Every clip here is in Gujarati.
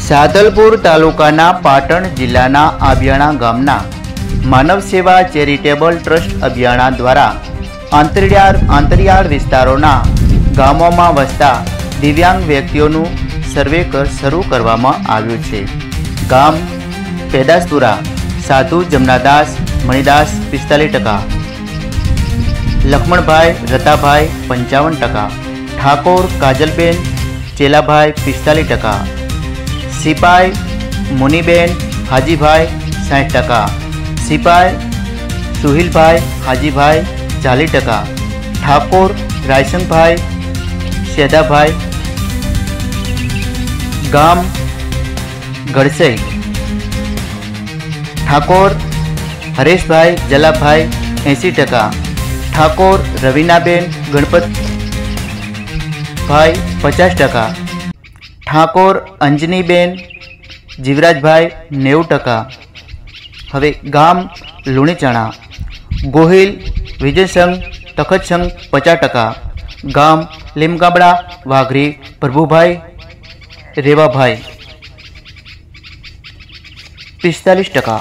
સાદલપુર તાલુકાના પાટણ જિલ્લાના આબિયાણા ગામના માનવ સેવા ચેરિટેબલ ટ્રસ્ટ અભિયાણા દ્વારા આંતરિયાળ વિસ્તારોના ગામોમાં વસતા દિવ્યાંગ વ્યક્તિઓનું સર્વે શરૂ કરવામાં આવ્યું છે। ગામ પેદાસપુરા સાધુ જમનાદાસ મણિદાસ 45%, લક્ષ્મણભાઈ રતાભાઈ 55%, ઠાકોર કાજલબેન ચેલાભાઈ 45%, સિપાઈ મુનીબેન હાજીભાઈ 60%, સિપાઈ સુહિલભાઈ હાજીભાઈ 40%, ઠાકોર રાયસંગભાઈ શેદાભાઈ। ગામ ગળસઈ ઠાકોર હરેશભાઈ જલાભાઈ 80%, ઠાકોર રવિનાબેન ગણપતભાઈ 50%, ઠાકોર અંજનીબેન જીવરાજભાઈ 90%। હવે ગામ લુણીચણા ગોહિલ વિજયસંઘ તખતસંઘ 50%, ગામ લીમગાબડા વાઘરી પ્રભુભાઈ રેવાભાઈ 45%।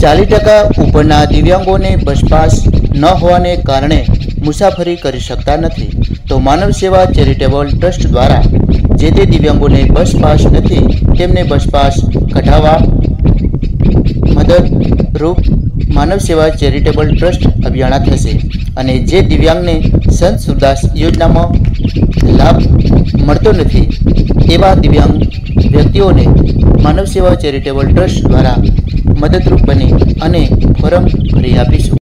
40% ઉપરના દિવ્યાંગોને બસ પાસ ન હોવાને કારણે મુસાફરી કરી શકતા નથી, તો માનવ સેવા ચેરિટેબલ ટ્રસ્ટ દ્વારા જે તે દિવ્યાંગોને બસ પાસ નથી તેમને બસ પાસ કઢાવવા મદદરૂપ માનવ સેવા ચેરિટેબલ ટ્રસ્ટ અભિયાણા થશે અને જે દિવ્યાંગને સંત સુરદાસ યોજનામાં લાભ મળતો નથી એવા દિવ્યાંગ વ્યક્તિઓને માનવ સેવા ચેરિટેબલ ટ્રસ્ટ દ્વારા મદદરૂપ બની અને ફોરમ ભરી આપીશું।